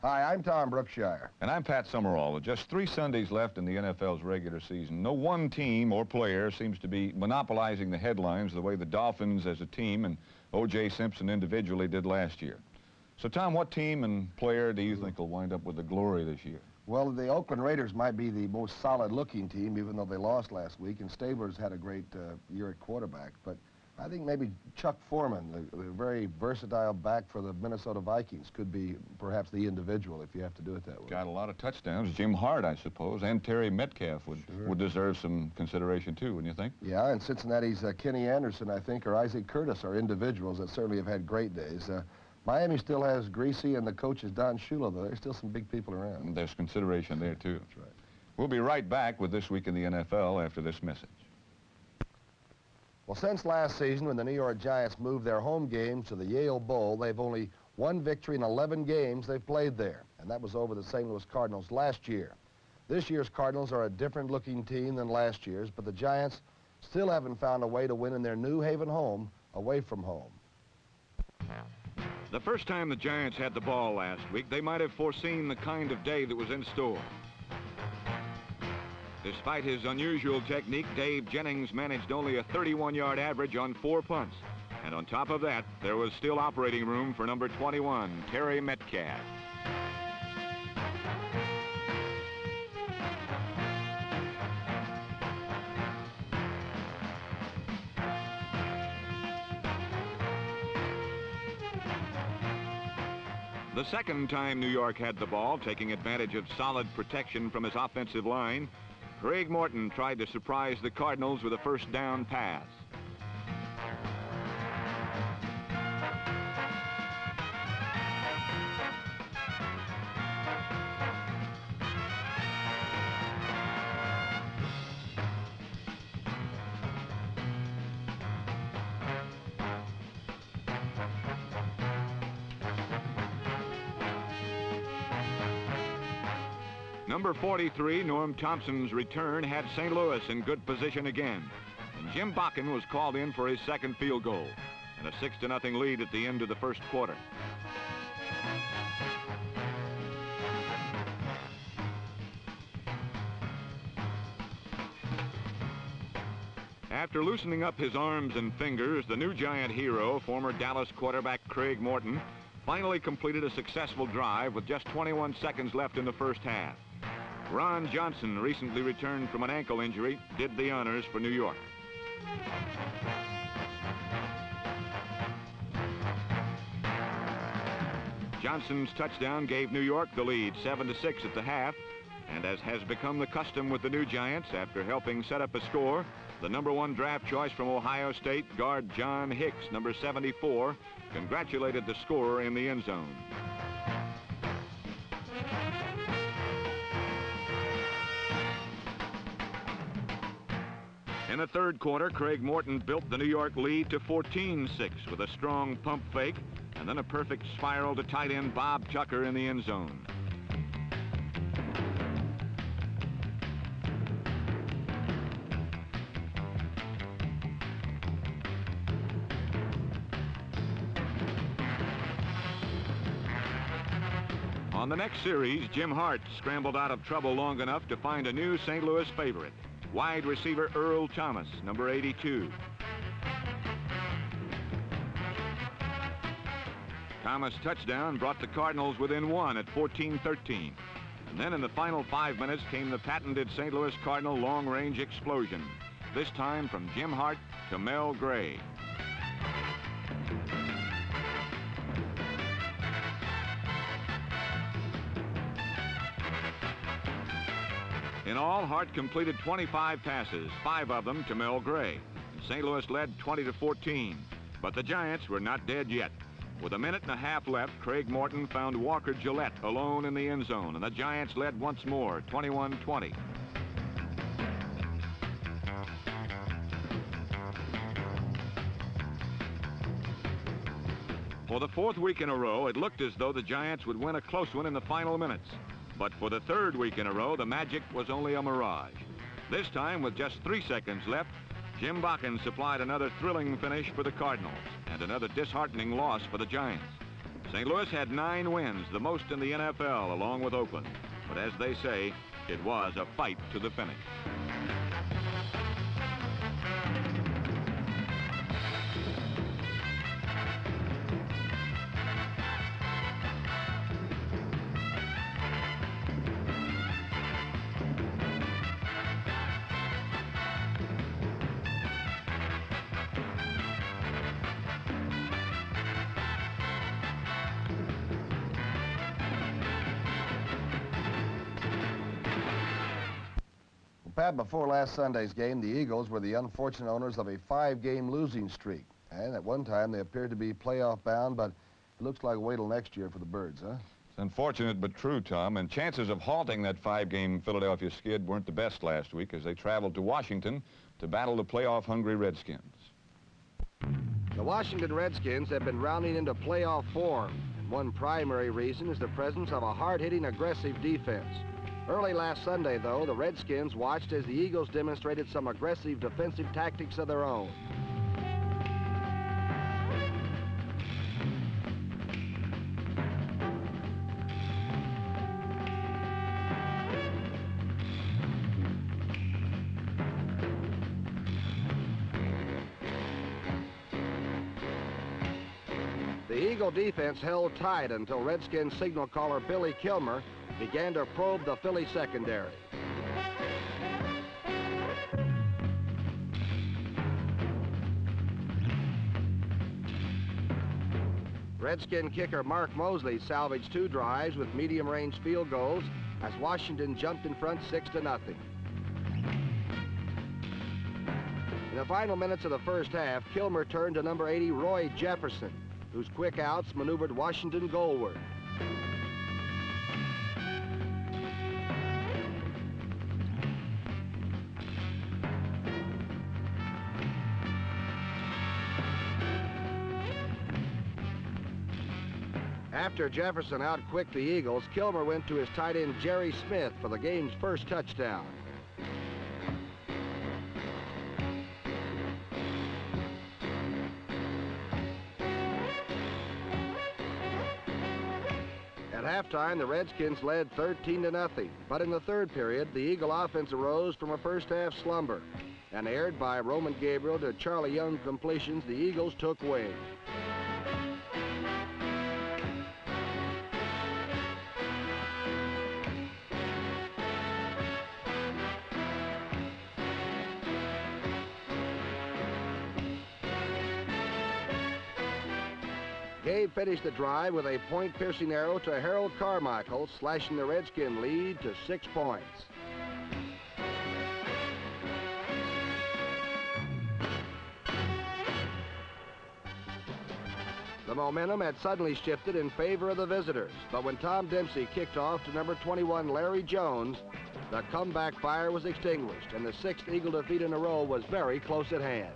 Hi, I'm Tom Brookshire. And I'm Pat Summerall. With just 3 Sundays left in the NFL's regular season, no one team or player seems to be monopolizing the headlines the way the Dolphins as a team and O.J. Simpson individually did last year. So, Tom, what team and player do you think will wind up with the glory this year? Well, the Oakland Raiders might be the most solid-looking team, even though they lost last week, and Stabler's had a great year at quarterback. But I think maybe Chuck Foreman, the very versatile back for the Minnesota Vikings, could be perhaps the individual if you have to do it that way. Got a lot of touchdowns. Jim Hart, I suppose, and Terry Metcalf would deserve some consideration, too, wouldn't you think? Yeah, and Cincinnati's Kenny Anderson, I think, or Isaac Curtis are individuals that certainly have had great days. Miami still has Greasy, and the coach is Don Shula, though. There's still some big people around. And there's consideration there, too. That's right. We'll be right back with This Week in the NFL after this message. Well, since last season, when the New York Giants moved their home games to the Yale Bowl, they've only one victory in 11 games they've played there, and that was over the St. Louis Cardinals last year. This year's Cardinals are a different-looking team than last year's, but the Giants still haven't found a way to win in their New Haven home away from home. The first time the Giants had the ball last week, they might have foreseen the kind of day that was in store. Despite his unusual technique, Dave Jennings managed only a 31-yard average on 4 punts. And on top of that, there was still operating room for number 21, Terry Metcalf. The second time New York had the ball, taking advantage of solid protection from his offensive line, Craig Morton tried to surprise the Cardinals with a first down pass. Number 43, Norm Thompson's return had St. Louis in good position again. And Jim Bakken was called in for his second field goal. And a 6-0 lead at the end of the first quarter. After loosening up his arms and fingers, the new Giant hero, former Dallas quarterback Craig Morton, finally completed a successful drive with just 21 seconds left in the first half. Ron Johnson, recently returned from an ankle injury, did the honors for New York. Johnson's touchdown gave New York the lead 7-6 at the half, and as has become the custom with the new Giants, after helping set up a score, the number 1 draft choice from Ohio State, guard John Hicks, number 74, congratulated the scorer in the end zone. In the third quarter, Craig Morton built the New York lead to 14-6 with a strong pump fake and then a perfect spiral to tight end Bob Tucker in the end zone. On the next series, Jim Hart scrambled out of trouble long enough to find a new St. Louis favorite, wide receiver Earl Thomas, number 82. Thomas' touchdown brought the Cardinals within 1 at 14-13. And then in the final 5 minutes came the patented St. Louis Cardinal long-range explosion, this time from Jim Hart to Mel Gray. In all, Hart completed 25 passes, 5 of them to Mel Gray. And St. Louis led 20-14. But the Giants were not dead yet. With a minute and a half left, Craig Morton found Walker Gillette alone in the end zone, and the Giants led once more, 21-20. For the 4th week in a row, it looked as though the Giants would win a close one in the final minutes. But for the 3rd week in a row, the magic was only a mirage. This time, with just 3 seconds left, Jim Bakken supplied another thrilling finish for the Cardinals and another disheartening loss for the Giants. St. Louis had 9 wins, the most in the NFL, along with Oakland. But as they say, it was a fight to the finish. Pat, before last Sunday's game, the Eagles were the unfortunate owners of a 5-game losing streak. And at one time, they appeared to be playoff bound, but it looks like wait till next year for the Birds, huh? It's unfortunate but true, Tom, and chances of halting that 5-game Philadelphia skid weren't the best last week as they traveled to Washington to battle the playoff-hungry Redskins. The Washington Redskins have been rounding into playoff form, and one primary reason is the presence of a hard-hitting, aggressive defense. Early last Sunday, though, the Redskins watched as the Eagles demonstrated some aggressive defensive tactics of their own. The Eagle defense held tight until Redskins signal caller Billy Kilmer began to probe the Philly secondary. Redskin kicker Mark Mosley salvaged 2 drives with medium-range field goals as Washington jumped in front 6-0. In the final minutes of the first half, Kilmer turned to number 80 Roy Jefferson, whose quick outs maneuvered Washington goalward. After Jefferson outquicked the Eagles, Kilmer went to his tight end Jerry Smith for the game's first touchdown. At halftime, the Redskins led 13-0, but in the third period, the Eagle offense arose from a first-half slumber, and aired by Roman Gabriel to Charlie Young completions, the Eagles took wing. Gabe finished the drive with a point-piercing arrow to Harold Carmichael, slashing the Redskin lead to 6 points. The momentum had suddenly shifted in favor of the visitors, but when Tom Dempsey kicked off to number 21 Larry Jones, the comeback fire was extinguished, and the 6th Eagle defeat in a row was very close at hand.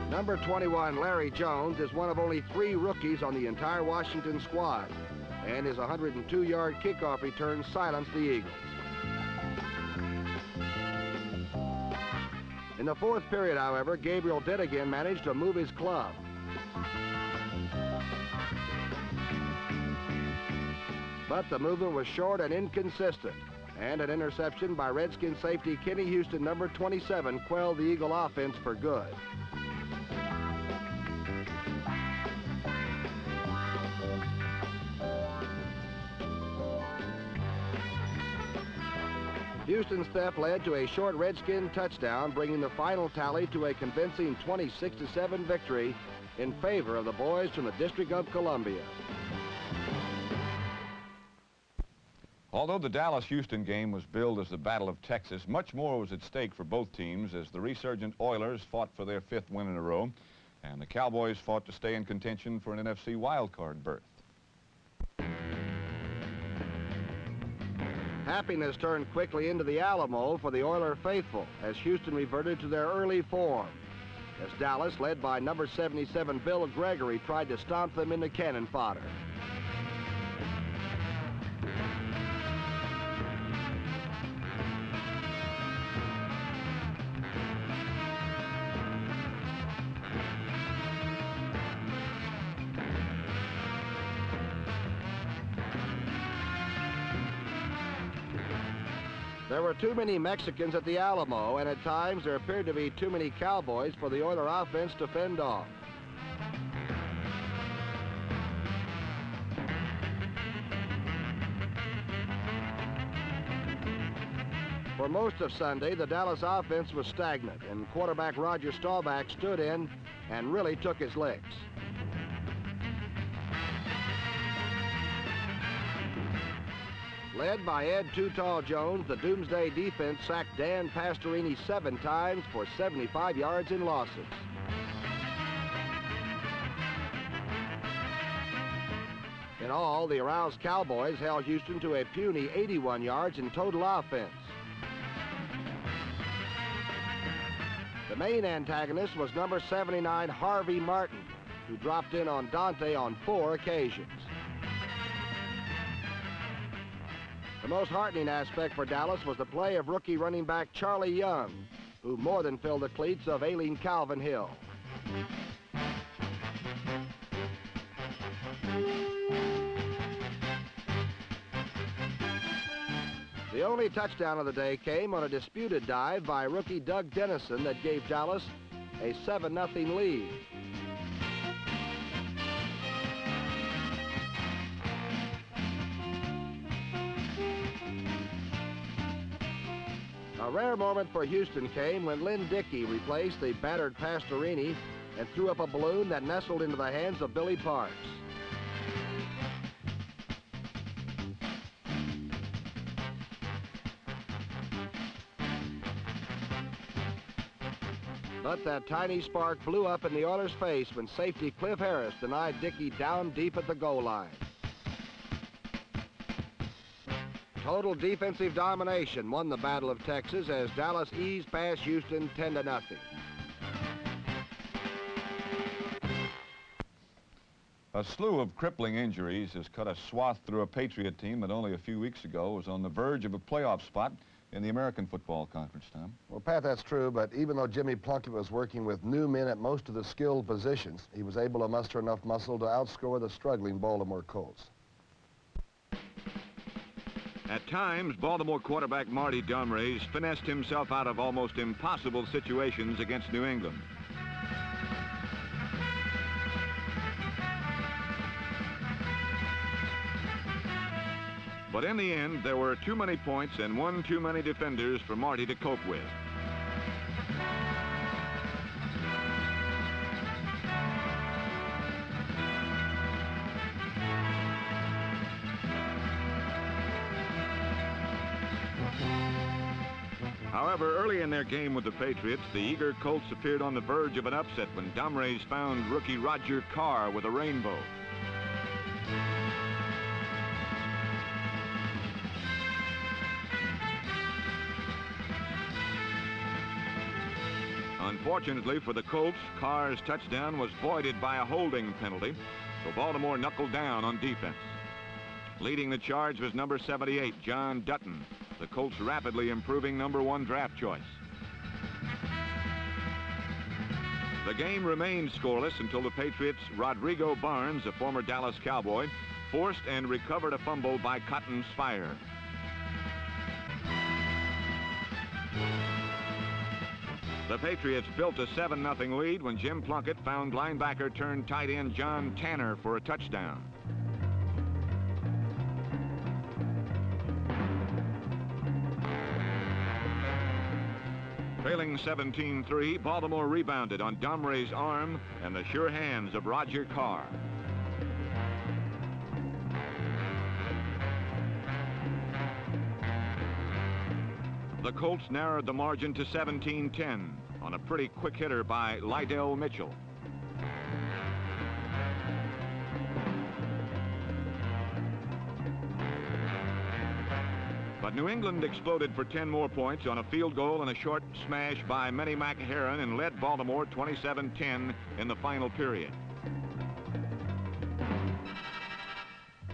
Number 21, Larry Jones, is one of only 3 rookies on the entire Washington squad, and his 102-yard kickoff return silenced the Eagles. In the fourth period, however, Gabriel did again manage to move his club. But the movement was short and inconsistent, and an interception by Redskin safety Kenny Houston, number 27, quelled the Eagle offense for good. Houston's theft led to a short Redskin touchdown, bringing the final tally to a convincing 26-7 victory in favor of the boys from the District of Columbia. Although the Dallas-Houston game was billed as the Battle of Texas, much more was at stake for both teams as the resurgent Oilers fought for their 5th win in a row, and the Cowboys fought to stay in contention for an NFC wildcard berth. Happiness turned quickly into the Alamo for the Oiler faithful as Houston reverted to their early form. as Dallas, led by number 77 Bill Gregory, tried to stomp them into cannon fodder. There were too many Mexicans at the Alamo, and at times there appeared to be too many Cowboys for the Oiler offense to fend off. For most of Sunday, the Dallas offense was stagnant, and quarterback Roger Staubach stood in and really took his licks. Led by Ed Too Tall Jones, the Doomsday defense sacked Dan Pastorini 7 times for 75 yards in losses. In all, the aroused Cowboys held Houston to a puny 81 yards in total offense. The main antagonist was number 79 Harvey Martin, who dropped in on Dante on 4 occasions. The most heartening aspect for Dallas was the play of rookie running back Charlie Young, who more than filled the cleats of ailing Calvin Hill. The only touchdown of the day came on a disputed dive by rookie Doug Dennison that gave Dallas a 7-0 lead. A rare moment for Houston came when Lynn Dickey replaced the battered Pastorini and threw up a balloon that nestled into the hands of Billy Parks. But that tiny spark blew up in the Oilers' face when safety Cliff Harris denied Dickey down deep at the goal line. Total defensive domination won the Battle of Texas as Dallas eased past Houston 10-0. A slew of crippling injuries has cut a swath through a Patriot team that only a few weeks ago was on the verge of a playoff spot in the American Football Conference, Tom. Well, Pat, that's true, but even though Jimmy Plunkett was working with new men at most of the skilled positions, he was able to muster enough muscle to outscore the struggling Baltimore Colts. At times, Baltimore quarterback Marty Dumrays finessed himself out of almost impossible situations against New England. But in the end, there were too many points and one too many defenders for Marty to cope with. However, early in their game with the Patriots, the eager Colts appeared on the verge of an upset when Dumrays found rookie Roger Carr with a rainbow. Unfortunately for the Colts, Carr's touchdown was voided by a holding penalty, so Baltimore knuckled down on defense. Leading the charge was number 78, John Dutton, the Colts rapidly improving #1 draft choice. The game remained scoreless until the Patriots' Rodrigo Barnes, a former Dallas Cowboy, forced and recovered a fumble by Cotton Spire. The Patriots built a 7-0 lead when Jim Plunkett found linebacker turned tight end John Tanner for a touchdown. Trailing 17-3, Baltimore rebounded on Dumrays' arm and the sure hands of Roger Carr. The Colts narrowed the margin to 17-10 on a pretty quick hitter by Lydell Mitchell. But But New England exploded for 10 more points on a field goal and a short smash by Minnie McHarren and led Baltimore 27-10 in the final period.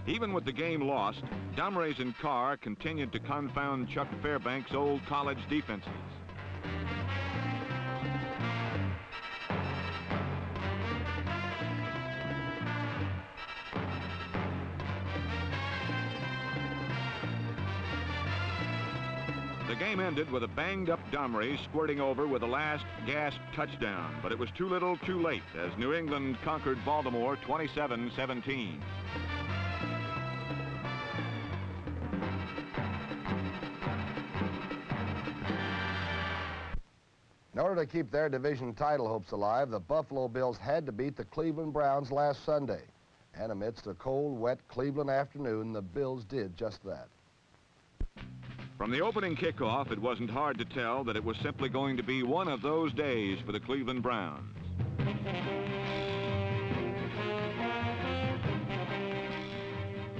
Even with the game lost, Dumrays and Carr continued to confound Chuck Fairbanks' old college defenses. The game ended with a banged-up Dumrays squirting over with a last gasp touchdown, but it was too little too late as New England conquered Baltimore 27-17. In order to keep their division title hopes alive, the Buffalo Bills had to beat the Cleveland Browns last Sunday. And amidst a cold, wet Cleveland afternoon, the Bills did just that. From the opening kickoff, it wasn't hard to tell that it was simply going to be one of those days for the Cleveland Browns.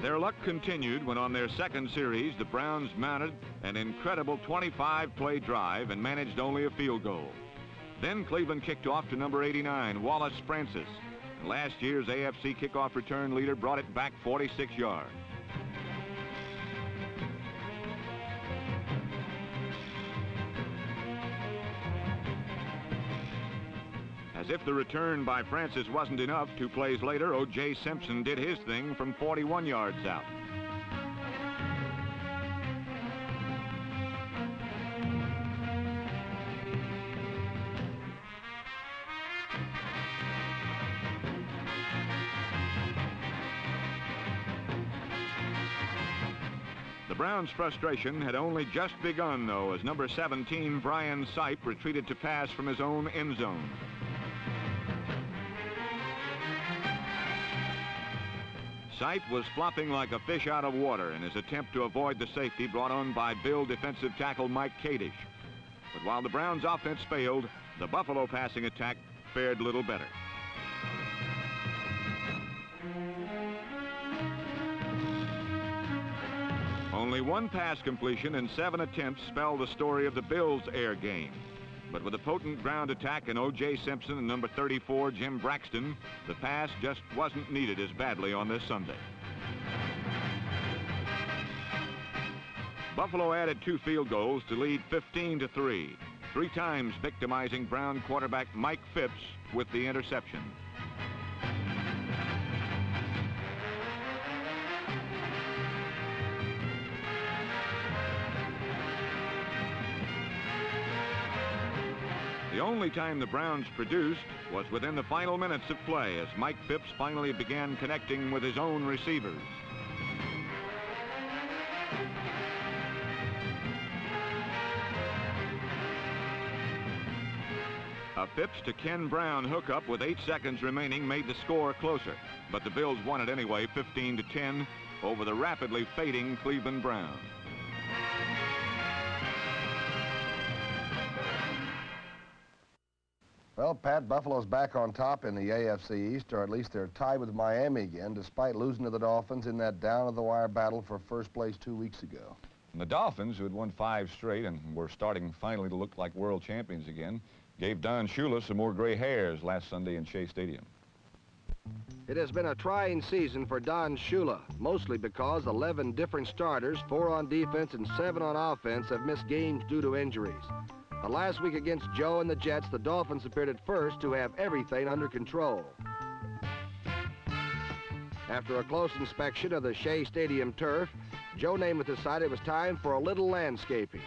Their luck continued when on their second series, the Browns mounted an incredible 25-play drive and managed only a field goal. Then Cleveland kicked off to number 89, Wallace Francis. And last year's AFC kickoff return leader brought it back 46 yards. As if the return by Francis wasn't enough, 2 plays later, O.J. Simpson did his thing from 41 yards out. The Browns' frustration had only just begun, though, as number 17, Brian Sipe, retreated to pass from his own end zone. Sipe was flopping like a fish out of water in his attempt to avoid the safety brought on by Bill defensive tackle Mike Kadish. But while the Browns' offense failed, the Buffalo passing attack fared little better. Only 1 pass completion and 7 attempts spell the story of the Bills' air game. But with a potent ground attack in O.J. Simpson and number 34, Jim Braxton, the pass just wasn't needed as badly on this Sunday. Buffalo added 2 field goals to lead 15-3, 3 times victimizing Brown quarterback Mike Phipps with the interception. The only time the Browns produced was within the final minutes of play as Mike Phipps finally began connecting with his own receivers. A Phipps to Ken Brown hookup with 8 seconds remaining made the score closer, but the Bills won it anyway, 15-10 over the rapidly fading Cleveland Browns. Well, Pat, Buffalo's back on top in the AFC East, or at least they're tied with Miami again, despite losing to the Dolphins in that down-of-the-wire battle for first place 2 weeks ago. And the Dolphins, who had won 5 straight and were starting finally to look like world champions again, gave Don Shula some more gray hairs last Sunday in Shea Stadium. It has been a trying season for Don Shula, mostly because 11 different starters, 4 on defense and 7 on offense, have missed games due to injuries. But last week against Joe and the Jets, the Dolphins appeared at first to have everything under control. After a close inspection of the Shea Stadium turf, Joe Namath decided it was time for a little landscaping.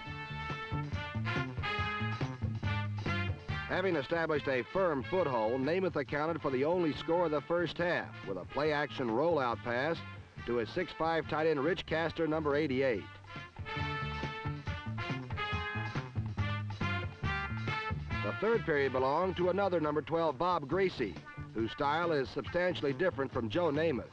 Having established a firm foothold, Namath accounted for the only score of the first half with a play-action rollout pass to his 6'5" tight end Rich Castor, number 88. The third period belonged to another number 12, Bob Gracie, whose style is substantially different from Joe Namath's.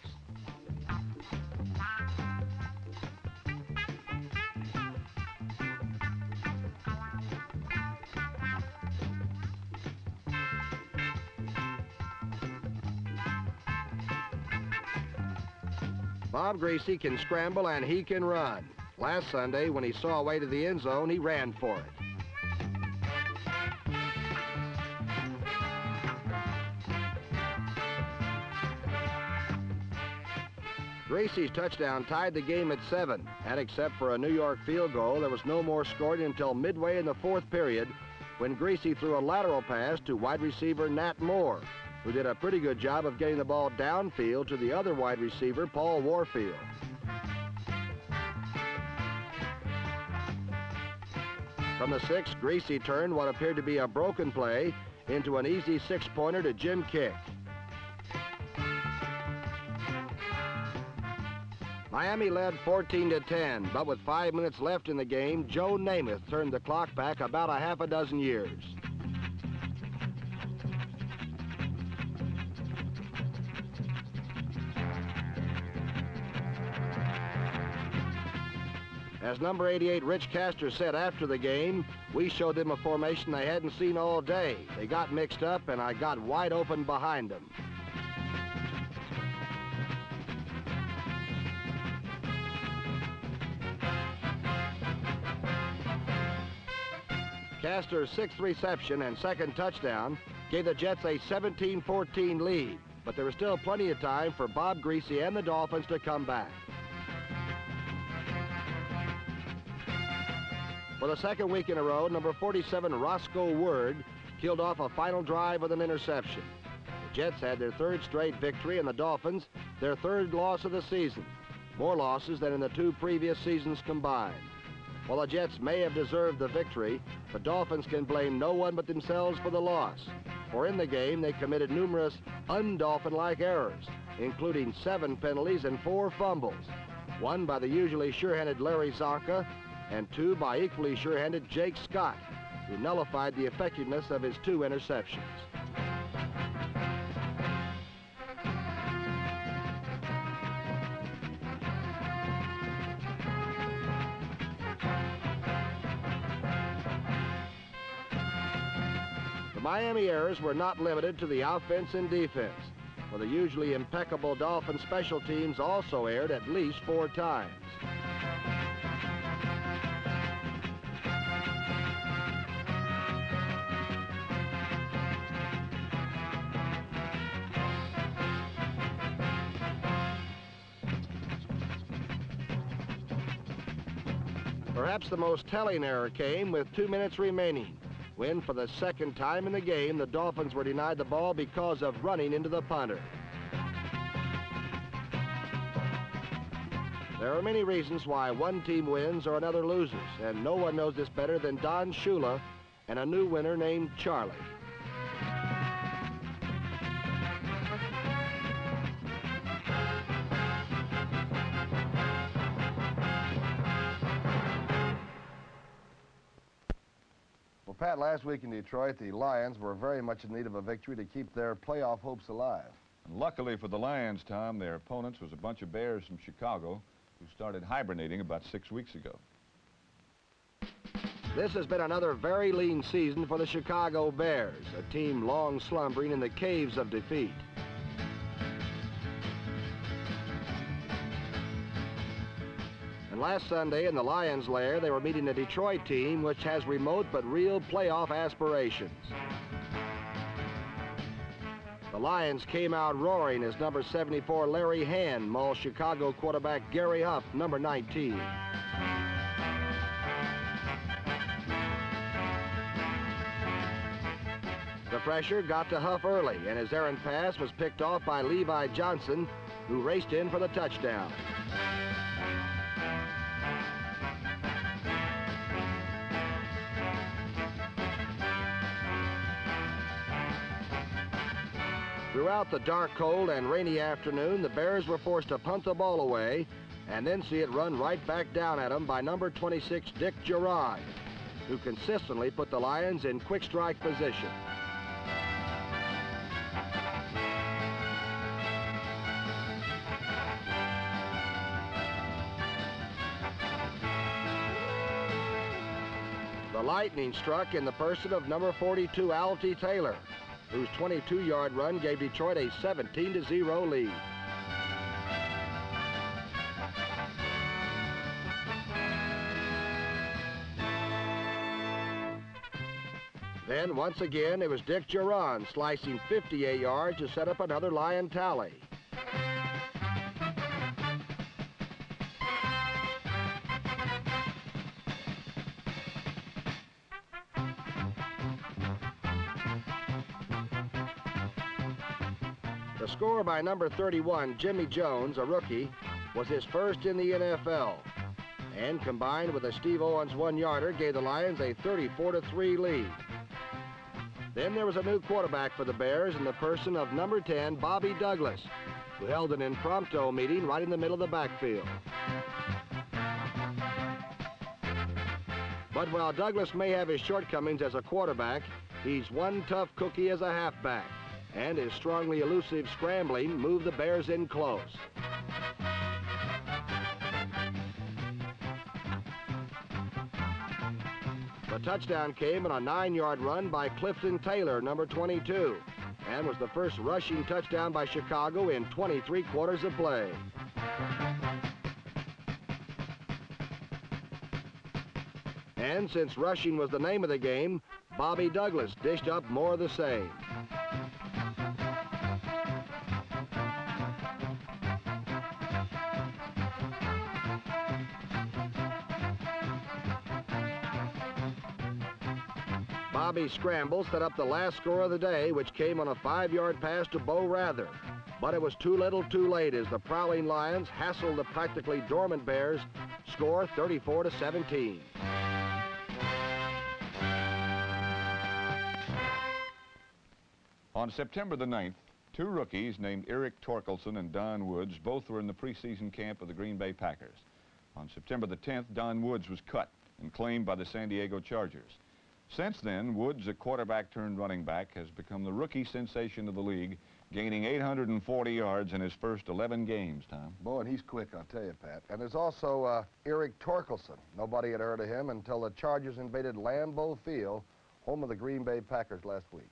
Bob Gracie can scramble and he can run. Last Sunday, when he saw a way to the end zone, he ran for it. Gracie's touchdown tied the game at 7, and except for a New York field goal, there was no more scoring until midway in the 4th period when Gracie threw a lateral pass to wide receiver Nat Moore, who did a pretty good job of getting the ball downfield to the other wide receiver, Paul Warfield. From the 6, Gracie turned what appeared to be a broken play into an easy 6-pointer to Jim Kick. Miami led 14-10, but with 5 minutes left in the game, Joe Namath turned the clock back about a half a dozen years. As number 88 Rich Castor said after the game, we showed them a formation they hadn't seen all day. They got mixed up, and I got wide open behind them. Castor's 6th reception and 2nd touchdown gave the Jets a 17-14 lead, but there was still plenty of time for Bob Griese and the Dolphins to come back. For the 2nd week in a row, number 47 Roscoe Word killed off a final drive with an interception. The Jets had their 3rd straight victory, and the Dolphins their 3rd loss of the season, more losses than in the 2 previous seasons combined. While the Jets may have deserved the victory, the Dolphins can blame no one but themselves for the loss. For in the game, they committed numerous un-Dolphin-like errors, including 7 penalties and 4 fumbles, 1 by the usually sure-handed Larry Zonka, and 2 by equally sure-handed Jake Scott, who nullified the effectiveness of his 2 interceptions. The Miami errors were not limited to the offense and defense, for the usually impeccable Dolphin special teams also erred at least 4 times. Perhaps the most telling error came with 2 minutes remaining, when for the 2nd time in the game, the Dolphins were denied the ball because of running into the punter. There are many reasons why one team wins or another loses, and no one knows this better than Don Shula and a new winner named Charlie. Well, Pat, last week in Detroit, the Lions were very much in need of a victory to keep their playoff hopes alive. And luckily for the Lions, Tom, their opponents was a bunch of Bears from Chicago who started hibernating about 6 weeks ago. This has been another very lean season for the Chicago Bears, a team long slumbering in the caves of defeat. And last Sunday in the Lions' lair, they were meeting a Detroit team which has remote but real playoff aspirations. The Lions came out roaring as number 74 Larry Hand mauled Chicago quarterback Gary Huff, number 19. The pressure got to Huff early, and his errant pass was picked off by Levi Johnson, who raced in for the touchdown. Throughout the dark, cold, and rainy afternoon, the Bears were forced to punt the ball away and then see it run right back down at them by number 26 Dick Gerard, who consistently put the Lions in quick strike position. The lightning struck in the person of number 42 Alty Taylor, whose 22-yard run gave Detroit a 17-0 lead. Then, once again, it was Dick Geron slicing 58 yards to set up another Lion tally. The score by number 31, Jimmy Jones, a rookie, was his first in the NFL. And combined with a Steve Owens one-yarder, gave the Lions a 34-3 lead. Then there was a new quarterback for the Bears in the person of number 10, Bobby Douglas, who held an impromptu meeting right in the middle of the backfield. But while Douglas may have his shortcomings as a quarterback, he's one tough cookie as a halfback, and his strongly elusive scrambling moved the Bears in close. The touchdown came on a 9-yard run by Clifton Taylor, number 22, and was the first rushing touchdown by Chicago in 23 quarters of play. And since rushing was the name of the game, Bobby Douglas dished up more of the same. Bobby's scramble set up the last score of the day, which came on a 5-yard pass to Bo Rather. But it was too little too late as the prowling Lions hassled the practically dormant Bears, score 34-17. On September the 9th, two rookies named Eric Torkelson and Don Woods both were in the preseason camp of the Green Bay Packers. On September the 10th, Don Woods was cut and claimed by the San Diego Chargers. Since then, Woods, a quarterback turned running back, has become the rookie sensation of the league, gaining 840 yards in his first 11 games, Tom. Boy, and he's quick, I'll tell you, Pat. And there's also Eric Torkelson. Nobody had heard of him until the Chargers invaded Lambeau Field, home of the Green Bay Packers last week.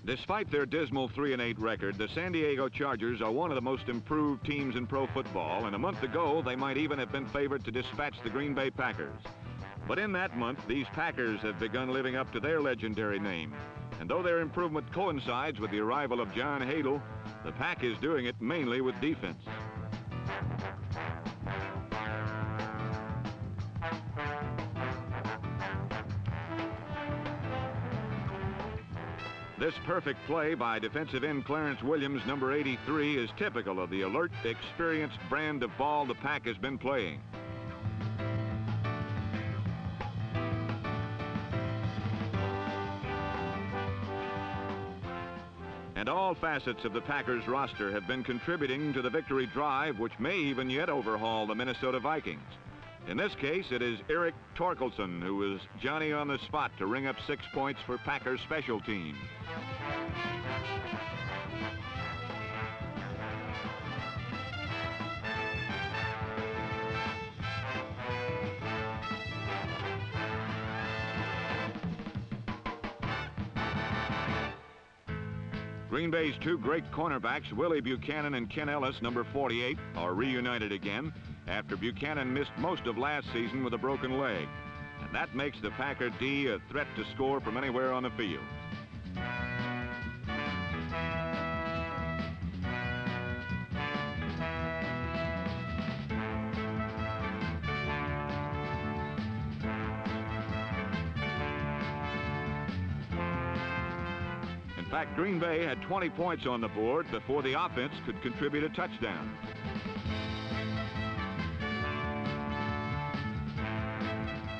Despite their dismal 3-8 record, the San Diego Chargers are one of the most improved teams in pro football, and a month ago they might even have been favored to dispatch the Green Bay Packers. But in that month, these Packers have begun living up to their legendary name. And though their improvement coincides with the arrival of John Hadl, the Pack is doing it mainly with defense. This perfect play by defensive end Clarence Williams, number 83, is typical of the alert, experienced brand of ball the Pack has been playing. And all facets of the Packers roster have been contributing to the victory drive, which may even yet overhaul the Minnesota Vikings. In this case, it is Eric Torkelson who is Johnny on the spot to ring up 6 points for Packers special teams. Green Bay's two great cornerbacks, Willie Buchanan and Ken Ellis, number 48, are reunited again after Buchanan missed most of last season with a broken leg. And that makes the Packer D a threat to score from anywhere on the field. In fact, Green Bay had 20 points on the board before the offense could contribute a touchdown.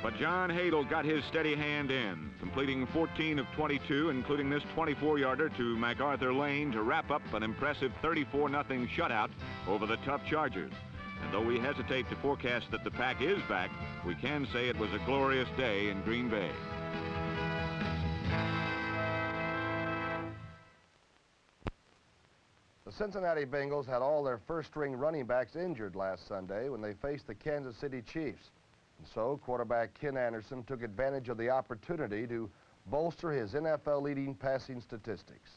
But John Hadl got his steady hand in, completing 14 of 22, including this 24-yarder to MacArthur Lane to wrap up an impressive 34-0 shutout over the tough Chargers. And though we hesitate to forecast that the Pack is back, we can say it was a glorious day in Green Bay. The Cincinnati Bengals had all their first-string running backs injured last Sunday when they faced the Kansas City Chiefs. And so quarterback Ken Anderson took advantage of the opportunity to bolster his NFL-leading passing statistics.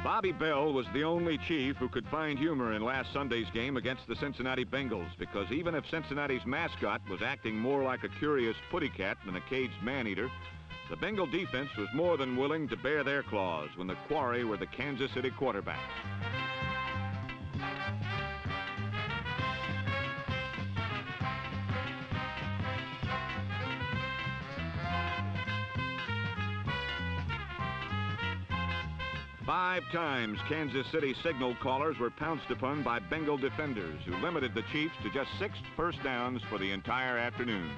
Bobby Bell was the only Chief who could find humor in last Sunday's game against the Cincinnati Bengals, because even if Cincinnati's mascot was acting more like a curious putty cat than a caged man-eater, the Bengal defense was more than willing to bare their claws when the quarry were the Kansas City quarterbacks. Five times Kansas City signal callers were pounced upon by Bengal defenders, who limited the Chiefs to just 6 first downs for the entire afternoon.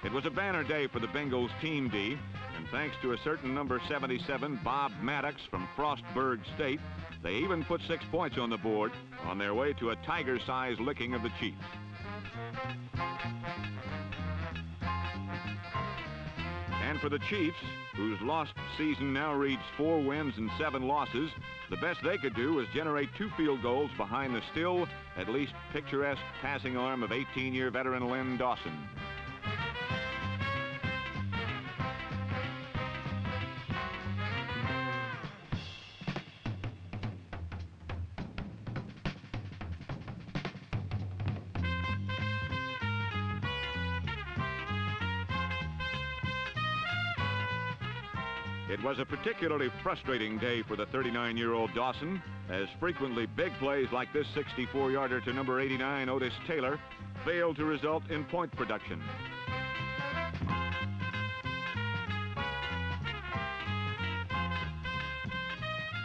It was a banner day for the Bengals Team D, and thanks to a certain number 77, Bob Maddox from Frostburg State, they even put 6 points on the board on their way to a tiger-sized licking of the Chiefs. And for the Chiefs, whose lost season now reads 4 wins and 7 losses, the best they could do was generate 2 field goals behind the still, at least picturesque, passing arm of 18-year veteran Len Dawson. It was a particularly frustrating day for the 39-year-old Dawson, as frequently big plays like this 64-yarder to number 89, Otis Taylor, failed to result in point production.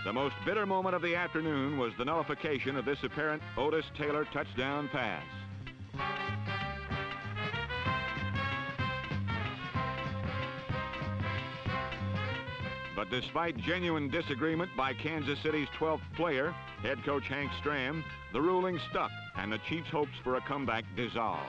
The most bitter moment of the afternoon was the nullification of this apparent Otis Taylor touchdown pass. But despite genuine disagreement by Kansas City's 12th player, head coach Hank Stram, the ruling stuck, and the Chiefs' hopes for a comeback dissolved.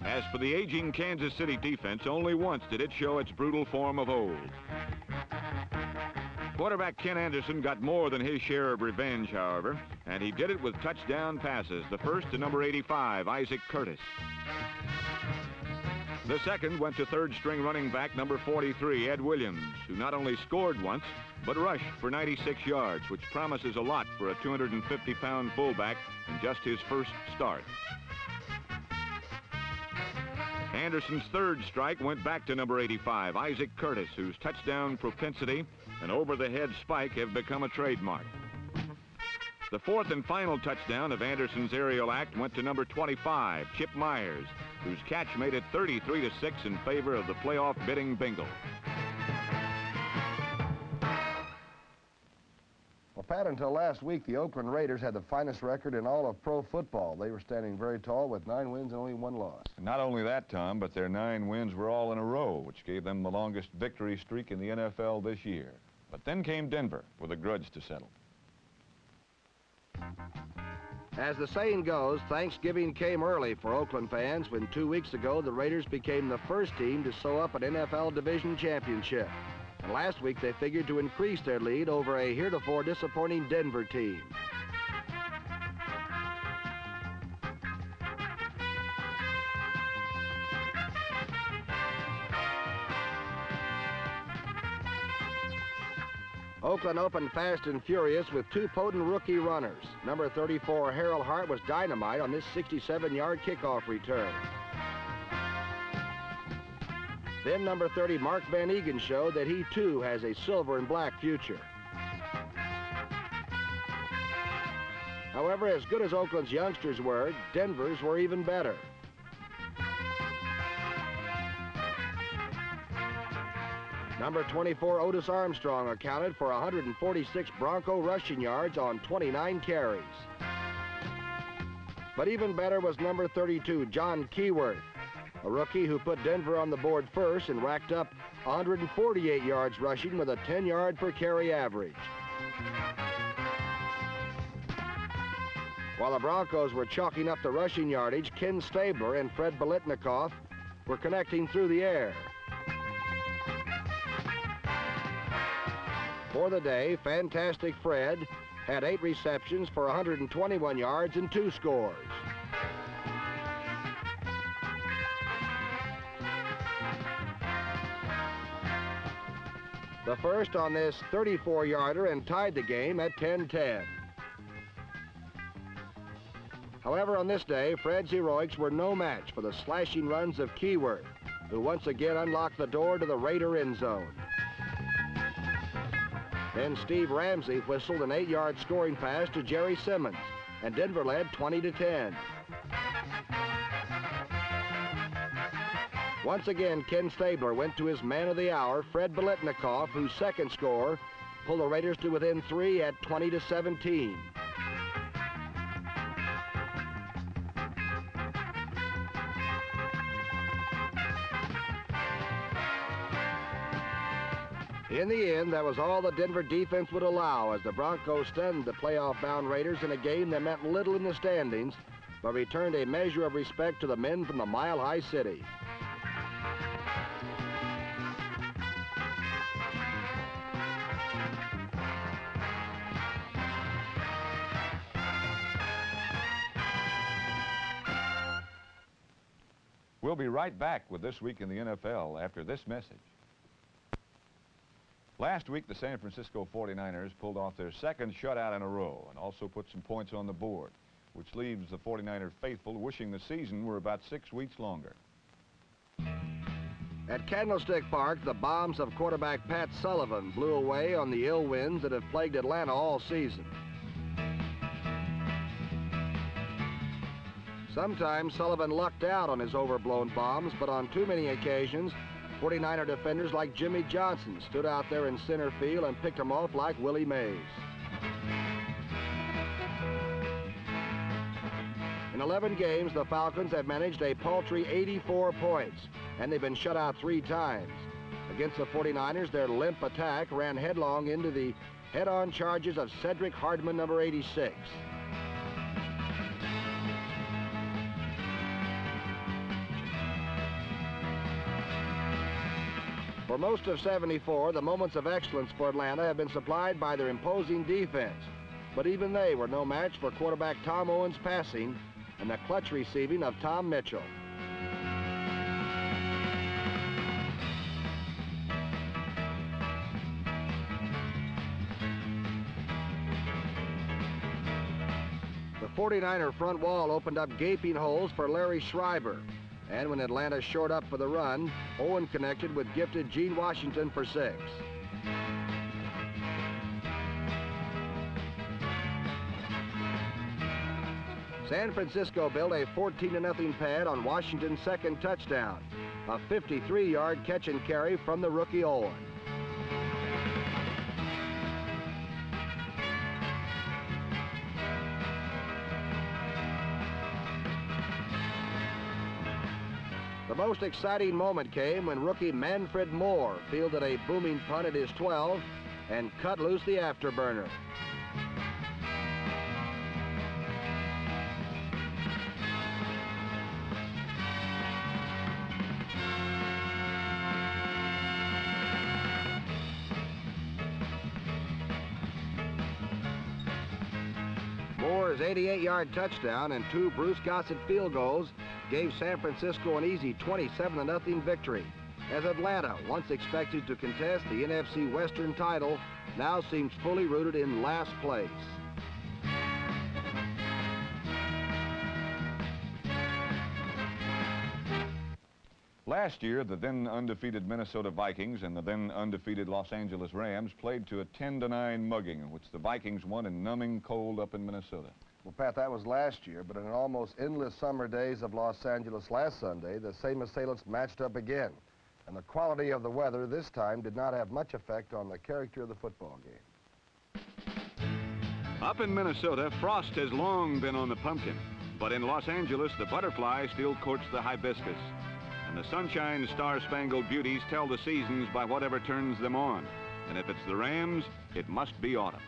As for the aging Kansas City defense, only once did it show its brutal form of old. Quarterback Ken Anderson got more than his share of revenge, however, and he did it with touchdown passes, the first to number 85, Isaac Curtis. The second went to third-string running back number 43, Ed Williams, who not only scored once, but rushed for 96 yards, which promises a lot for a 250-pound fullback in just his first start. Anderson's third strike went back to number 85, Isaac Curtis, whose touchdown propensity and over-the-head spike have become a trademark. The fourth and final touchdown of Anderson's aerial act went to number 25, Chip Myers, whose catch made it 33-6 in favor of the playoff-bidding Bengal. Well, Pat, until last week, the Oakland Raiders had the finest record in all of pro football. They were standing very tall with 9 wins and only 1 loss. Not only that, Tom, but their 9 wins were all in a row, which gave them the longest victory streak in the NFL this year. But then came Denver with a grudge to settle. As the saying goes, Thanksgiving came early for Oakland fans when 2 weeks ago the Raiders became the first team to sew up an NFL division championship. And last week they figured to increase their lead over a heretofore disappointing Denver team. Oakland opened fast and furious with 2 potent rookie runners. Number 34, Harold Hart, was dynamite on this 67-yard kickoff return. Then number 30, Mark Van Egan, showed that he too has a silver and black future. However, as good as Oakland's youngsters were, Denver's were even better. Number 24, Otis Armstrong, accounted for 146 Bronco rushing yards on 29 carries. But even better was number 32, John Keyworth, a rookie who put Denver on the board first and racked up 148 yards rushing with a 10-yard per carry average. While the Broncos were chalking up the rushing yardage, Ken Stabler and Fred Biletnikoff were connecting through the air. For the day, Fantastic Fred had 8 receptions for 121 yards and 2 scores. The first on this 34-yarder and tied the game at 10-10. However, on this day, Fred's heroics were no match for the slashing runs of Keyworth, who once again unlocked the door to the Raider end zone. Then Steve Ramsey whistled an 8-yard scoring pass to Jerry Simmons, and Denver led 20-10. Once again, Ken Stabler went to his man of the hour, Fred Biletnikoff, whose second score pulled the Raiders to within 3 at 20-17. In the end, that was all the Denver defense would allow as the Broncos stunned the playoff-bound Raiders in a game that meant little in the standings, but returned a measure of respect to the men from the Mile High City. We'll be right back with This Week in the NFL after this message. Last week, the San Francisco 49ers pulled off their second shutout in a row and also put some points on the board, which leaves the 49er faithful wishing the season were about 6 weeks longer. At Candlestick Park, the bombs of quarterback Pat Sullivan blew away on the ill winds that have plagued Atlanta all season. Sometimes Sullivan lucked out on his overblown bombs, but on too many occasions, 49er defenders like Jimmy Johnson stood out there in center field and picked him off like Willie Mays. In 11 games, the Falcons have managed a paltry 84 points, and they've been shut out 3 times. Against the 49ers, their limp attack ran headlong into the head-on charges of Cedric Hardman, number 86. For most of 74, the moments of excellence for Atlanta have been supplied by their imposing defense. But even they were no match for quarterback Tom Owens' passing and the clutch receiving of Tom Mitchell. The 49er front wall opened up gaping holes for Larry Schreiber. And when Atlanta shored up for the run, Owen connected with gifted Gene Washington for 6. San Francisco built a 14-0 pad on Washington's second touchdown, a 53-yard catch and carry from the rookie Owen. The most exciting moment came when rookie Manfred Moore fielded a booming punt at his 12 and cut loose the afterburner. Moore's 88-yard touchdown and 2 Bruce Gossett field goals gave San Francisco an easy 27-0 victory, as Atlanta, once expected to contest the NFC Western title, now seems fully rooted in last place. Last year, the then undefeated Minnesota Vikings and the then undefeated Los Angeles Rams played to a 10-9 mugging, in which the Vikings won in numbing cold up in Minnesota. Well, Pat, that was last year, but in an almost endless summer days of Los Angeles last Sunday, the same assailants matched up again. And the quality of the weather this time did not have much effect on the character of the football game. Up in Minnesota, frost has long been on the pumpkin. But in Los Angeles, the butterfly still courts the hibiscus. And the sunshine star-spangled beauties tell the seasons by whatever turns them on. And if it's the Rams, it must be autumn.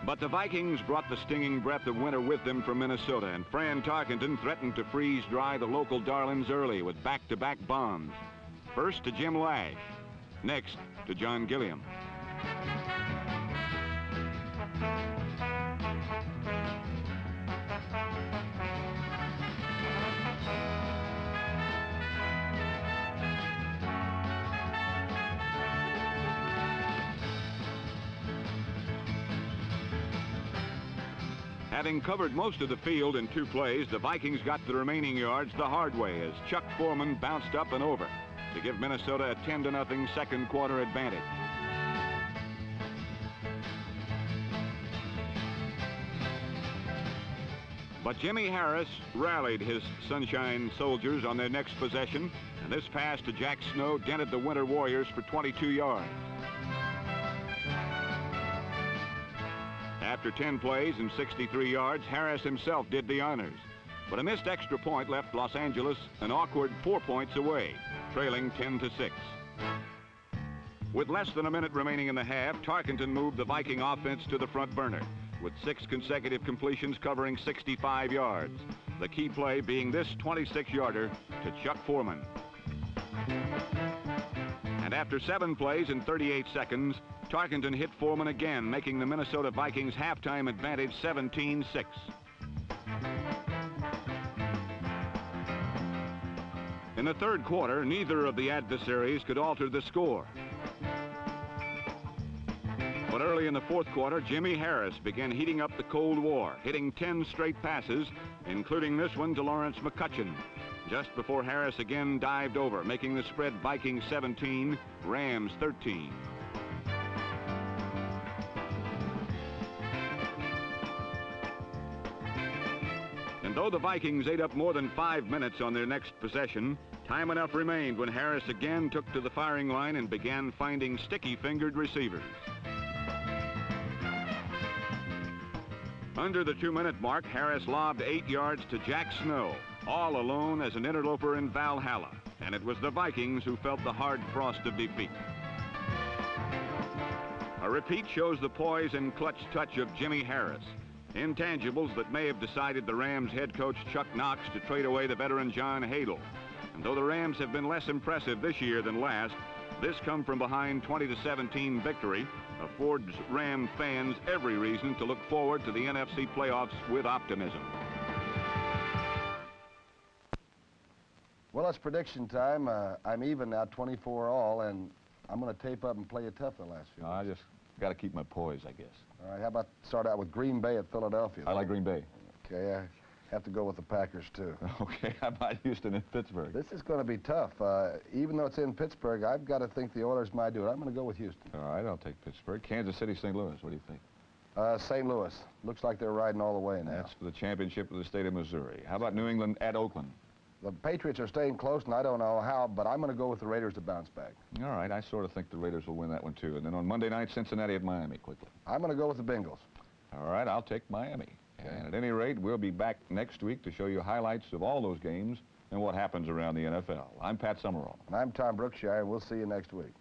But the Vikings brought the stinging breath of winter with them from Minnesota, and Fran Tarkenton threatened to freeze dry the local darlings early with back-to-back bombs. First to Jim Lash, next to John Gilliam. Having covered most of the field in 2 plays, the Vikings got the remaining yards the hard way as Chuck Foreman bounced up and over to give Minnesota a 10-0 second quarter advantage. But Jimmy Harris rallied his Sunshine Soldiers on their next possession, and this pass to Jack Snow dented the Winter Warriors for 22 yards. After 10 plays and 63 yards, Harris himself did the honors. But a missed extra point left Los Angeles an awkward 4 points away, trailing 10-6. With less than a minute remaining in the half, Tarkenton moved the Viking offense to the front burner, with 6 consecutive completions covering 65 yards. The key play being this 26-yarder to Chuck Foreman. And after 7 plays in 38 seconds, Tarkenton hit Foreman again, making the Minnesota Vikings halftime advantage 17-6. In the third quarter, neither of the adversaries could alter the score. But early in the fourth quarter, Jimmy Harris began heating up the Cold War, hitting 10 straight passes, including this one to Lawrence McCutcheon, just before Harris again dived over, making the spread Vikings 17, Rams 13. And though the Vikings ate up more than 5 minutes on their next possession, time enough remained when Harris again took to the firing line and began finding sticky-fingered receivers. Under the 2-minute mark, Harris lobbed 8 yards to Jack Snow, all alone as an interloper in Valhalla, and it was the Vikings who felt the hard frost of defeat. A repeat shows the poise and clutch touch of Jimmy Harris, intangibles that may have decided the Rams head coach Chuck Knox to trade away the veteran John Hadle. And though the Rams have been less impressive this year than last, this come from behind 20-17 victory affords Ram fans every reason to look forward to the NFC playoffs with optimism. Well, it's prediction time. I'm even now, 24 all, and I'm going to tape up and play you tough the last few I weeks. just got to keep my poise, I guess. All right, how about start out with Green Bay at Philadelphia? I like Green Bay. Okay, I have to go with the Packers, too. Okay, how about Houston and Pittsburgh? This is going to be tough. Even though it's in Pittsburgh, I've got to think the Oilers might do it. I'm going to go with Houston. All right, I'll take Pittsburgh. Kansas City, St. Louis, what do you think? St. Louis. Looks like they're riding all the way now. That's for the championship of the state of Missouri. How about New England at Oakland? The Patriots are staying close, and I don't know how, but I'm going to go with the Raiders to bounce back. All right, I sort of think the Raiders will win that one, too. And then on Monday night, Cincinnati at Miami, quickly. I'm going to go with the Bengals. All right, I'll take Miami. Okay. And at any rate, we'll be back next week to show you highlights of all those games and what happens around the NFL. I'm Pat Summerall. And I'm Tom Brookshire, and we'll see you next week.